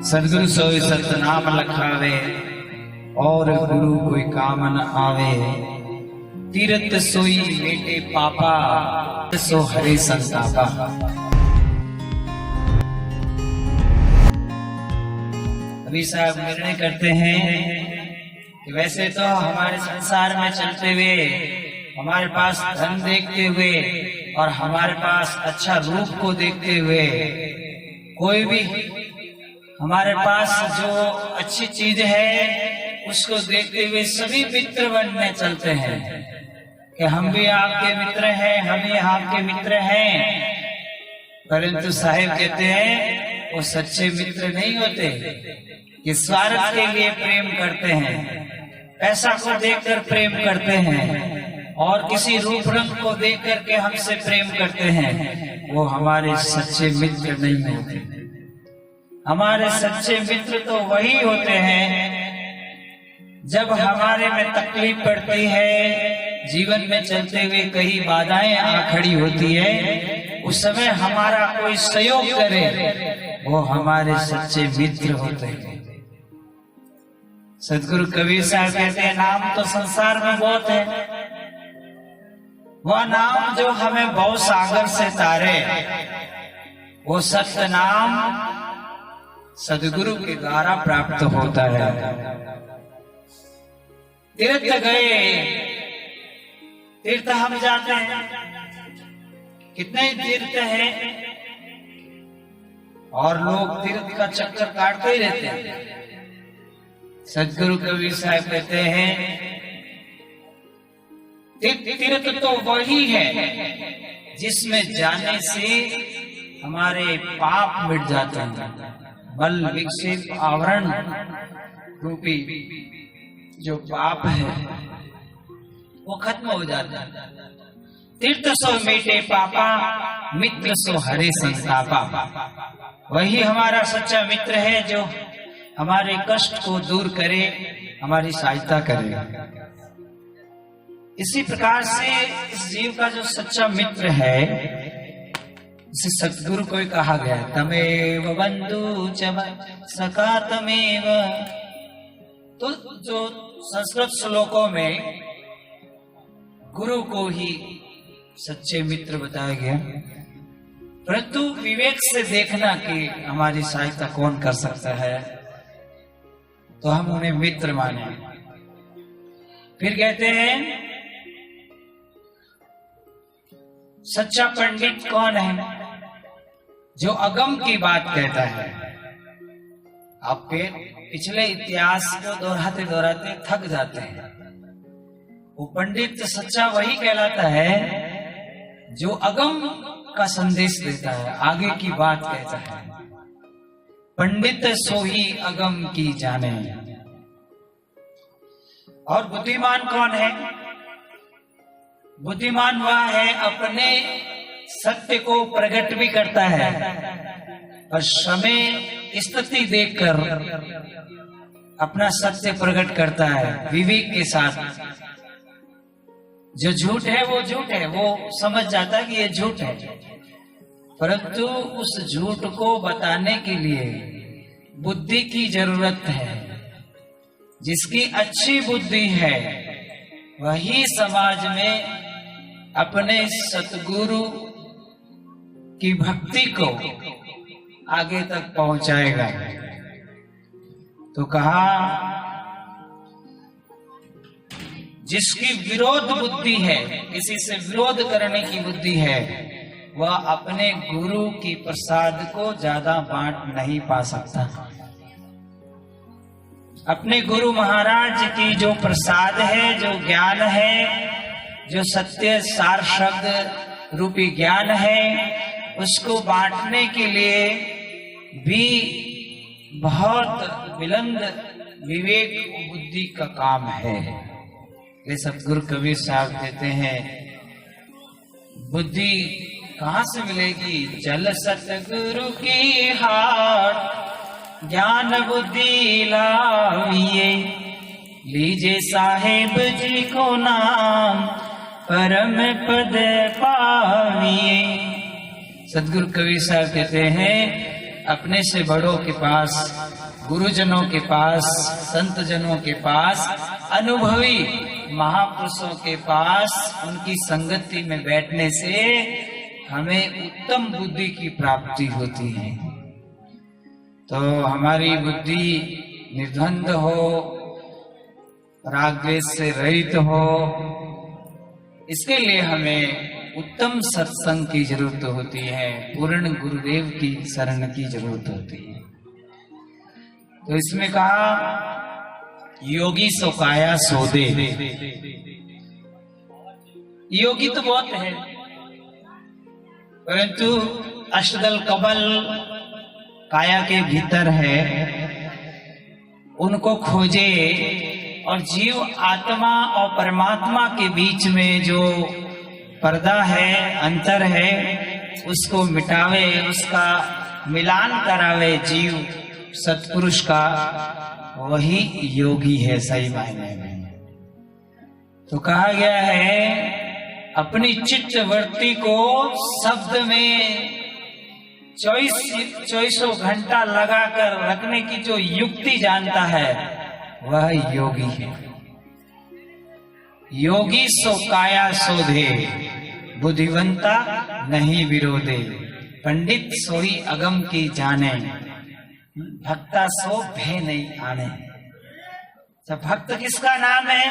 सदगुरु सोई सतनाम लखावे और गुरु कोई काम न आवे। तीरथ सोई बेटे पापा सो हरे संतापा। अभी साहब निर्णय करते हैं कि वैसे तो हमारे संसार में चलते हुए हमारे पास धन देखते हुए और हमारे पास अच्छा रूप को देखते हुए कोई भी हमारे पास जो अच्छी चीज है उसको देखते हुए सभी मित्र बनने चलते हैं कि हम भी आपके मित्र हैं, हम भी आपके मित्र हैं। परंतु साहिब कहते हैं वो सच्चे मित्र नहीं होते, ये स्वार्थ के लिए प्रेम करते हैं, पैसा को देखकर प्रेम करते हैं और किसी रूप रंग को देख करके हमसे प्रेम करते हैं। वो हमारे सच्चे मित्र नहीं होते। हमारे सच्चे मित्र तो वही होते हैं जब हमारे में तकलीफ पड़ती है, जीवन में चलते हुए कई बाधाएं आ खड़ी होती है, उस समय हमारा कोई सहयोग करे, वो हमारे सच्चे मित्र होते हैं। सदगुरु कबीर साहब कहते हैं नाम तो संसार में बहुत है, वह नाम जो हमें भव सागर से तारे, वो सत्य नाम सदगुरु के द्वारा प्राप्त होता है। तीर्थ गए, तीर्थ हम जाते हैं, कितने तीर्थ हैं और लोग तीर्थ का चक्कर काटते ही रहते हैं। सदगुरु कबीर साहब कहते हैं तीर्थ तो वही है जिसमें जाने से हमारे पाप मिट जाते हैं, बल विक्षेप आवरण रूपी जो पाप है वो खत्म हो जाता है। तीर्थ सो मेटे पापा, मित्र सो हरे संतापा। वही हमारा सच्चा मित्र है जो हमारे कष्ट को दूर करे, हमारी सहायता करे। इसी प्रकार से इस जीव का जो सच्चा मित्र है, इसे सतगुरु को ही कहा गया, तमेव बंधु च सखा तमेव। तो जो संस्कृत श्लोकों में गुरु को ही सच्चे मित्र बताया गया, परंतु विवेक से देखना कि हमारी सहायता कौन कर सकता है, तो हम उन्हें मित्र माने। फिर कहते हैं सच्चा पंडित कौन है? जो अगम की बात कहता है। आपके पिछले इतिहास को दोहराते दोहराते थक जाते हैं। वो पंडित सच्चा वही कहलाता है जो अगम का संदेश देता है, आगे की बात कहता है। पंडित सो ही अगम की जाने। और बुद्धिमान कौन है? बुद्धिमान वह है अपने सत्य को प्रकट भी करता है और समय स्थिति देखकर अपना सत्य प्रकट करता है विवेक के साथ। जो झूठ है वो झूठ है, वो समझ जाता है कि ये झूठ है, परंतु उस झूठ को बताने के लिए बुद्धि की जरूरत है। जिसकी अच्छी बुद्धि है वही समाज में अपने सतगुरु की भक्ति को आगे तक पहुंचाएगा। तो कहा जिसकी विरोध बुद्धि है, किसी से विरोध करने की बुद्धि है, वह अपने गुरु की प्रसाद को ज्यादा बांट नहीं पा सकता। अपने गुरु महाराज की जो प्रसाद है, जो ज्ञान है, जो सत्य सार शब्द रूपी ज्ञान है, उसको बांटने के लिए भी बहुत बुलंद विवेक बुद्धि का काम है। ये सतगुरु कबीर साहब कहते हैं बुद्धि कहाँ से मिलेगी? जल सतगुरु की हाट ज्ञान बुद्धि लाविए, लीजे साहेब जी को नाम परम पद पाविए। सतगुरु कबीर साहब कहते हैं अपने से बड़ों के पास, गुरुजनों के पास, संत जनों के पास, अनुभवी महापुरुषों के पास उनकी संगति में बैठने से हमें उत्तम बुद्धि की प्राप्ति होती है। तो हमारी बुद्धि निर्द्वंद हो, राग द्वेष से रहित हो, इसके लिए हमें उत्तम सत्संग की जरूरत होती है, पूर्ण गुरुदेव की शरण की जरूरत होती है। तो इसमें कहा योगी सो काया सो दे। योगी तो बहुत है, परंतु अष्टदल कमल काया के भीतर है, उनको खोजे और जीव आत्मा और परमात्मा के बीच में जो पर्दा है, अंतर है, उसको मिटावे, उसका मिलान करावे जीव सत्पुरुष का, वही योगी है सही मायने में। तो कहा गया है अपनी चित्तवृत्ति को शब्द में 24 घंटा लगाकर रखने की जो युक्ति जानता है वह योगी है। योगी सो काया सोधे, बुद्धिवंता नहीं विरोधे, पंडित सोई अगम की जाने, भक्ता सो भय नहीं आने। तो भक्त किसका नाम है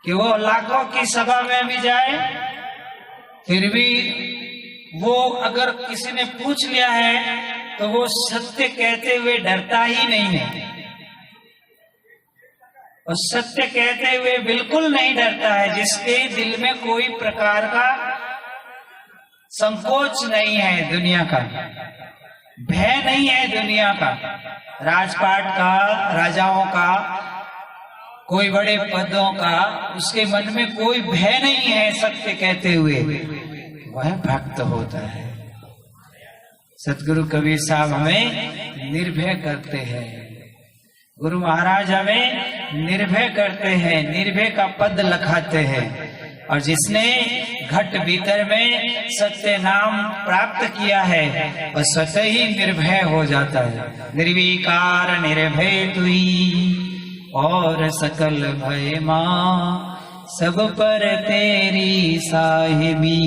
कि वो लाखों की सभा में भी जाए, फिर भी वो अगर किसी ने पूछ लिया है तो वो सत्य कहते हुए डरता ही नहीं है, और सत्य कहते हुए बिल्कुल नहीं डरता है, जिसके दिल में कोई प्रकार का संकोच नहीं है, दुनिया का भय नहीं है, दुनिया का, राजपाट का, राजाओं का, कोई बड़े पदों का, उसके मन में कोई भय नहीं है सत्य कहते हुए, वह भक्त होता है। सतगुरु कबीर साहब हमें निर्भय करते हैं, गुरु महाराज हमें निर्भय करते हैं, निर्भय का पद लखाते हैं। और जिसने घट भीतर में सत्य नाम प्राप्त किया है वह स्वतः ही निर्भय हो जाता है। निर्विकार निर्भय तुई और सकल भय मां, सब पर तेरी साहिबी,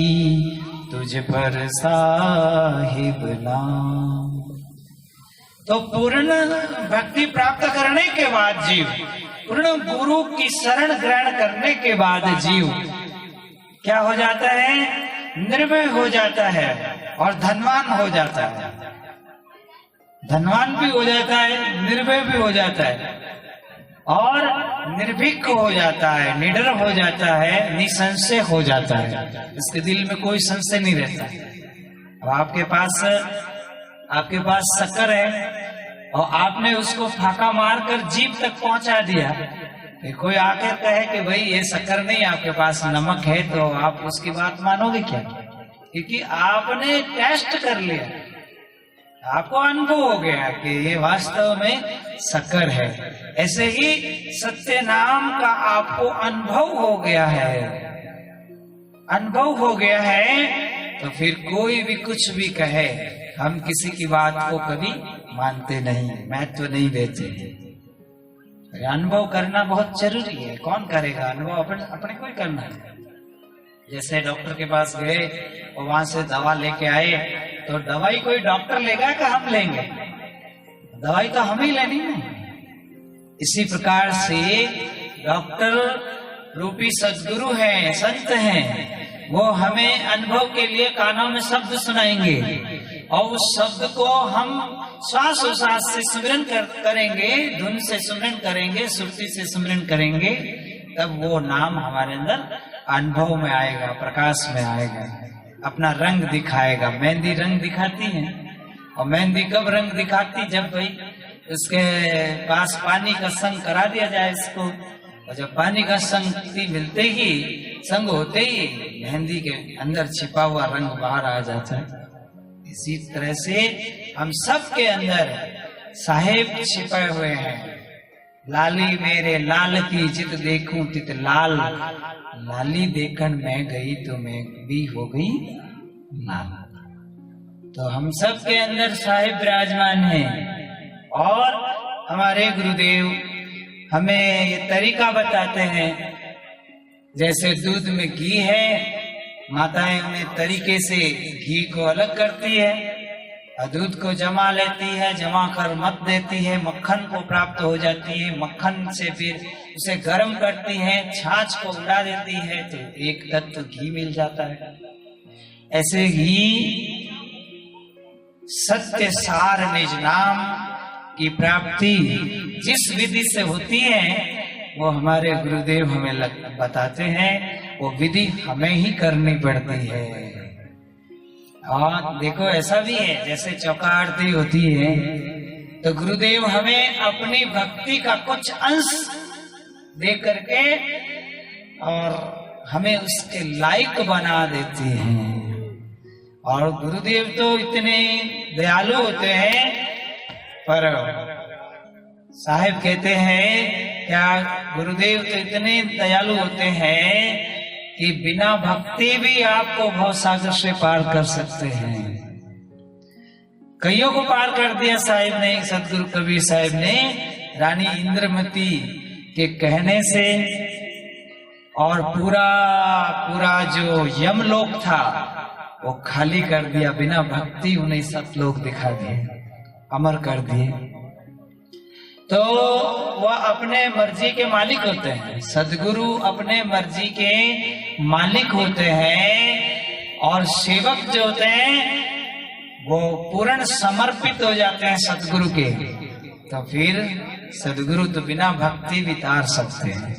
तुझ पर साहिब नाम। तो पूर्ण भक्ति प्राप्त करने के बाद जीव, पूर्ण गुरु की शरण ग्रहण करने के बाद जीव क्या हो जाता है? निर्भय हो जाता है और धनवान हो जाता है। धनवान भी हो जाता है, निर्भय भी हो जाता है और निर्भीक हो जाता है, निडर हो जाता है, निसंशय हो जाता है। इसके दिल में कोई संशय नहीं रहता। अब आपके पास शक्कर है और आपने उसको फाका मारकर जीभ तक पहुंचा दिया, कोई आकर कहे कि भाई ये शक्कर नहीं, आपके पास नमक है, तो आप उसकी बात मानोगे क्या? क्योंकि आपने टेस्ट कर लिया, आपको अनुभव हो गया कि ये वास्तव में शक्कर है। ऐसे ही सत्य नाम का आपको अनुभव हो गया है, अनुभव हो गया है, तो फिर कोई भी कुछ भी कहे, हम किसी की बात को कभी मानते नहीं, महत्व नहीं देते। अनुभव करना बहुत जरूरी है। कौन करेगा अनुभव? अपने को ही करना है। जैसे डॉक्टर के पास गए और वहां से दवा लेके आए, तो दवाई कोई डॉक्टर लेगा कि हम लेंगे? दवाई तो हम ही लेनी है। इसी प्रकार से डॉक्टर रूपी सद्गुरु हैं, संत हैं, वो हमें अनुभव के लिए कानों में शब्द सुनाएंगे और उस शब्द को हम श्वासोश्वास से सिमरन करेंगे, धुन से सिमरन करेंगे, सुरती से सिमरन करेंगे, तब वो नाम हमारे अंदर अनुभव में आएगा, प्रकाश में आएगा, अपना रंग दिखाएगा। मेहंदी रंग दिखाती है, और मेहंदी कब रंग दिखाती? जब भाई उसके पास पानी का संग करा दिया जाए इसको, और जब पानी का संग मिलते ही, संग होते ही मेहंदी के अंदर छिपा हुआ रंग बाहर आ जाता है। इसी तरह से हम सब के अंदर साहेब छिपे हुए हैं। लाली मेरे लाल की जित देखूं तित लाल, लाली देखन मैं गई तो मैं भी हो गई लाल। तो हम सब के अंदर साहिब विराजमान हैं और हमारे गुरुदेव हमें ये तरीका बताते हैं। जैसे दूध में घी है, माताएं उन्हें तरीके से घी को अलग करती है और दूध को जमा लेती है, जमा कर मत देती है, मक्खन को प्राप्त हो जाती है। मक्खन से फिर उसे गर्म करती है, छाछ को उड़ा देती है तो एक तत्व घी मिल जाता है। ऐसे ही सत्य सार निज नाम की प्राप्ति जिस विधि से होती है वो हमारे गुरुदेव हमें बताते हैं, वो विधि हमें ही करनी पड़ती है। और देखो ऐसा भी है, जैसे चौका आरती होती है तो गुरुदेव हमें अपनी भक्ति का कुछ अंश दे करके और हमें उसके लायक बना देते हैं। और गुरुदेव तो इतने दयालु होते हैं, पर साहिब कहते हैं क्या गुरुदेव तो इतने दयालु होते हैं कि बिना भक्ति भी आपको भवसागर से पार कर सकते हैं। कईयों को पार कर दिया साहिब ने, सदगुरु कबीर साहिब ने रानी इंद्रमती के कहने से, और पूरा जो यमलोक था वो खाली कर दिया। बिना भक्ति उन्हें सतलोक दिखा दिए, अमर कर दिए। तो वह अपने मर्जी के मालिक होते हैं, सदगुरु अपने मर्जी के मालिक होते हैं। और सेवक जो होते हैं वो पूर्ण समर्पित हो जाते हैं सदगुरु के। तो फिर सदगुरु तो बिना भक्ति भी तार सकते हैं।